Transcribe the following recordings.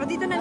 dito na.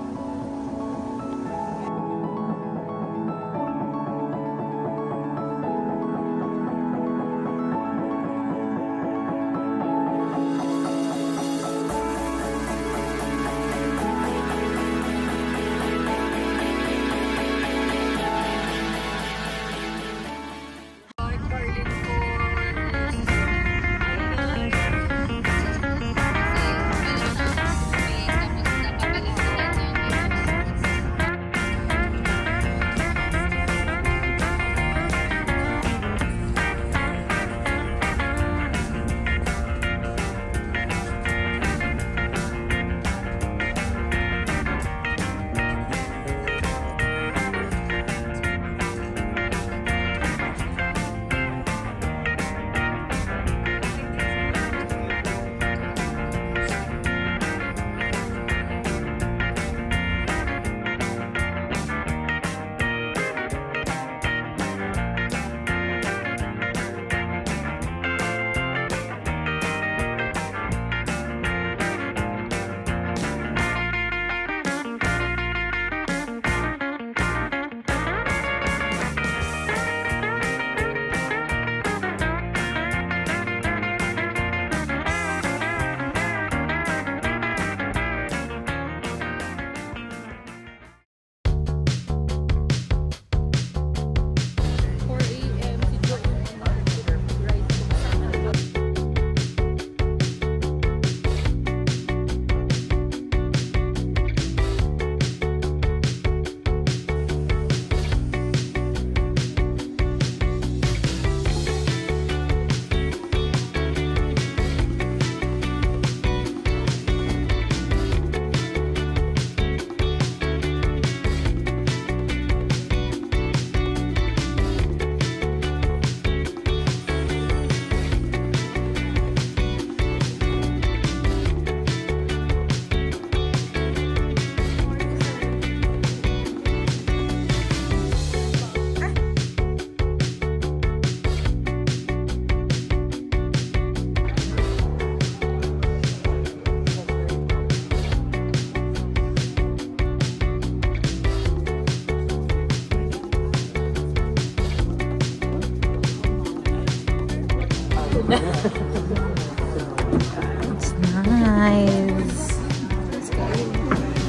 It's nice.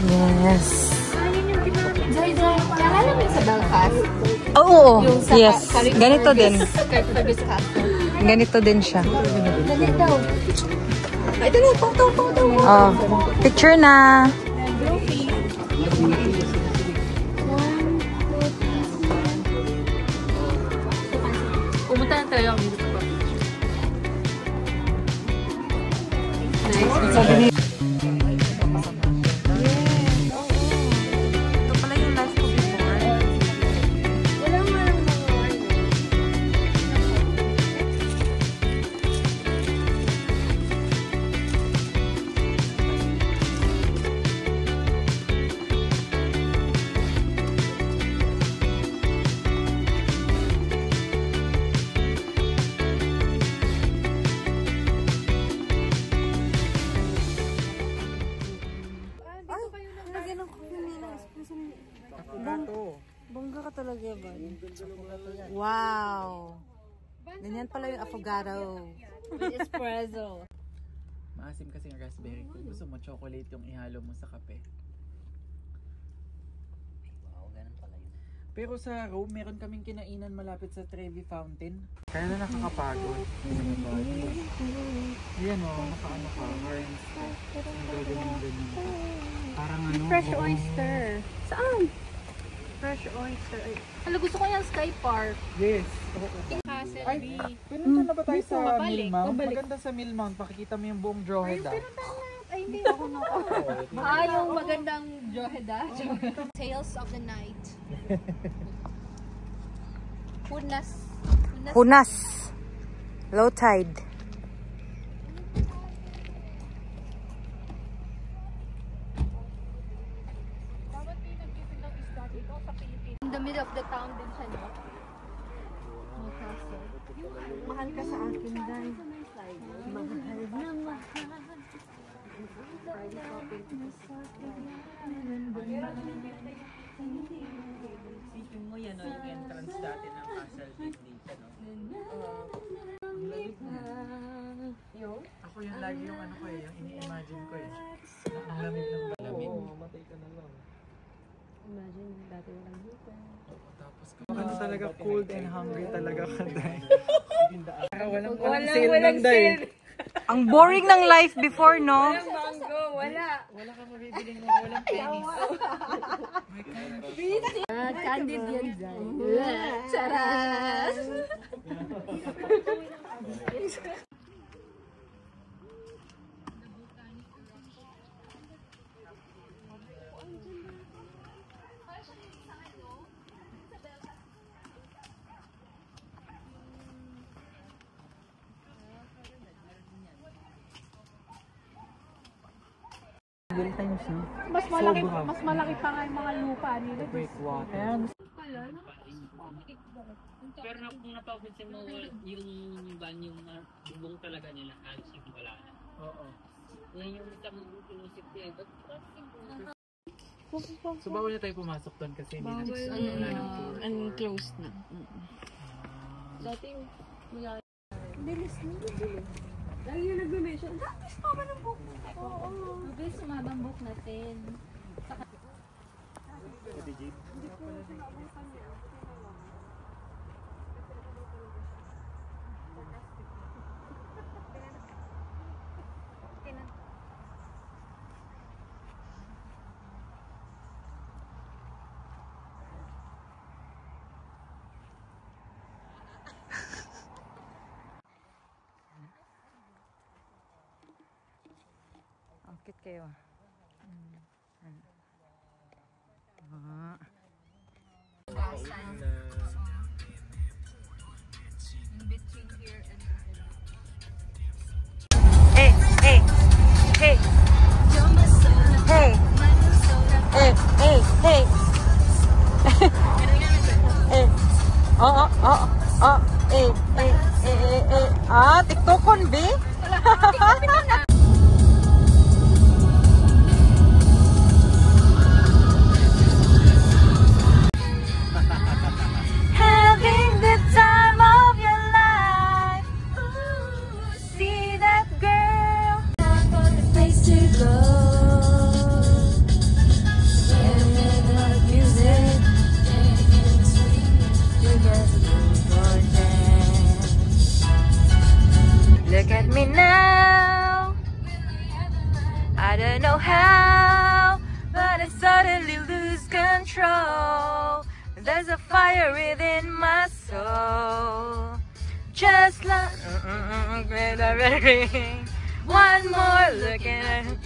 Yes. Naalala mo sa Belfast? Oo. Yes. Carrick Ganito din. Fergus Castle. Ganito din siya. Ganito. Ay, ito na. Photo. Oh. Picture na. Pumunta na tayo ang dito pa. Nice. Ito pala yung life ko before. Wala nga lang mga Bongga ka talaga ba? Wow! Ganyan pala yung affogato. espresso. Maasim kasi yung raspberry. Kung gusto mo, chocolate yung ihalo mo sa kape. Wow, ganun pala yun. Pero sa Rome, meron kaming kinainan malapit sa Trevi Fountain. Kaya na nakakapagod. Yan o, nakaano ka, orange. Parang ano, Fresh oyster. Saan? Fresh oyster. Hala, gusto ko yung Sky Park. yes. Castle Ay, B. pinunta na ba tayo sa Pabalik. Millmount? Maganda sa Millmount. Pakikita mo yung buong Drogheda. Ay, hindi ako na. Yung magandang Drogheda. Tales of the Night. Hunas. Low tide. In the middle of the town din siya, no? Mahal ka sa akin, Day. Mahal na mahal. Isipin mo yan, no? Yung entrance dati ng Castle Gate dito, no? Ako yung lagi yung ano ko eh, yung ini-imagine ko eh. Ang lamig ng malamig. Matay ka na lang. Imagine, dati walang heater. Tapos ano talaga, cold and hungry talaga ka dahil. Walang Walang sale nun dahil. Ang boring ng life before, no? Mango, wala. Wala kang mabibiling mo, walang pennies. Candid yan dyan. Charas! Real times na. Mas malaki pa nga yung mga lupa nila. Breakwater. Pero kung napapansin mo, yung banyong bubong talaga nila, halos yung wala na. Oo. Yan yung isang pinusip niya. So bawal na tayo pumasok doon kasi hindi na wala ng tour. Closed na. Dating, wala. Bilis na. Lagi yung nag-mention. Dapat pa ba ng book? Oo. Mabilis sumabang book natin. Ang cute kayo. Hey, hey, hey. Hey. Hey, hey, hey. Eh. Oh, oh, oh, oh. Eh, eh, eh, eh. Ah, TikTokon, B? Having the time of your life. See that girl. The place to go. Music. Look at me now. I don't know how, but I suddenly lose control. There's a fire within my soul. Just like with a red ring. One more look at it.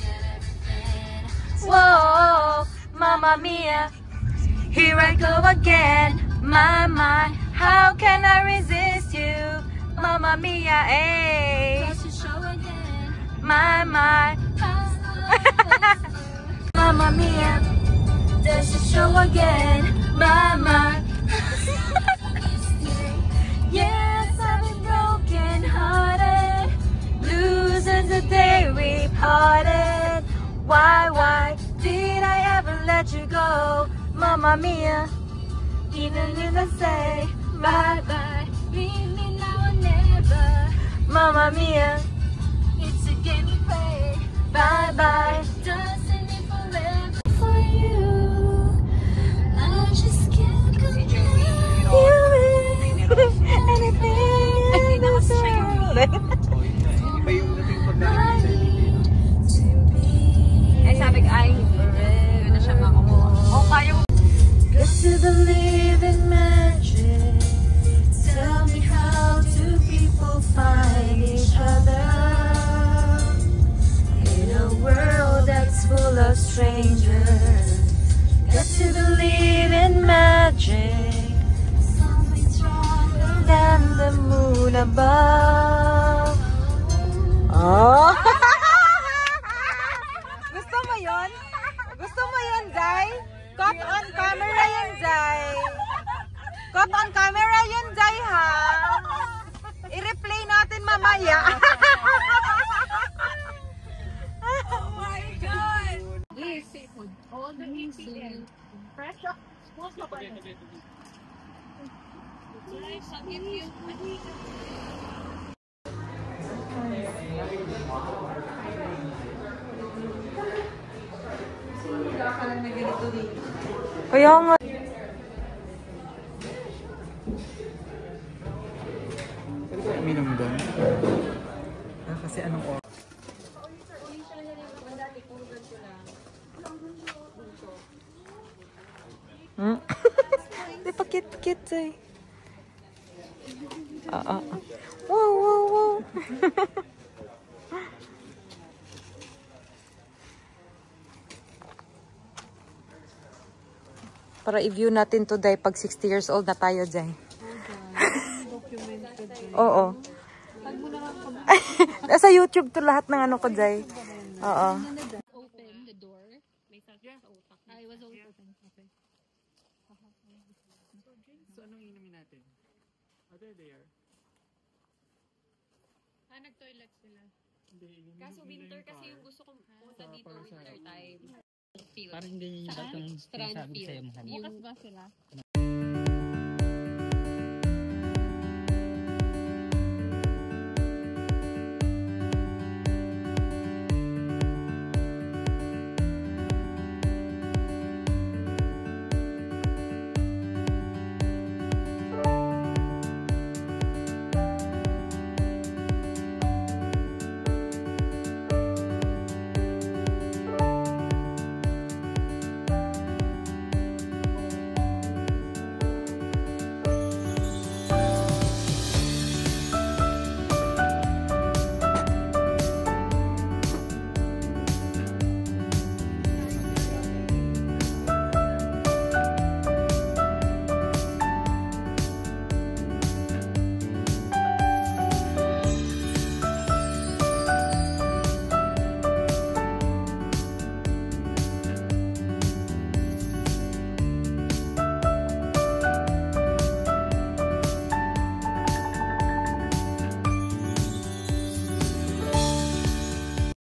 Whoa, Mamma Mia. Here I go again. My mind, how can I resist you? Mamma Mia, eh. My mind. Mamma Mia, there's a show again. My mind. Yes, I've been broken hearted. Blues as the day we parted. Why did I ever let you go? Mamma Mia, even if I say bye bye, leave me now or never. Mamma Mia, it's a game we play. Bye bye, doesn't it forever for you? I just can't compare you with anything in this world. Iba yung dating pagkain. Ay, sabi ko, ay, yun na siya makakuha. O, kayo. Got to believe in magic. Tell me, how do people find each other in a world that's full of strangers? Got to believe in magic. Something stronger than the moon above. Oh! Gusto mo yun? Gusto mo yun, Zay? Caught on camera yun, Zay. Caught on camera yun, Zay, ha? I-replay natin mamaya. God! Yes. All the ingredients. Fresh up. Small pa ba? Guys, I'll give you Kaya nga. Pwede ko uminom doon? Kasi anong oras? Di pa cute eh. Wow, wow, wow. Para i-view natin today pag 60 years old na tayo, Jay. Oo. Nasa YouTube to lahat ng ano ko, Jay. Oo. open the door. May sakya sa utak. I was open. Okay. So, anong inumin natin? Are they there? Nag-toilet sila. Hindi, inumin Kaso winter kasi yung gusto kong punta dito para sa winter time. Parang ganyan yung batang Strand sinasabi field. sa'yo, mahal. Bukas ba sila?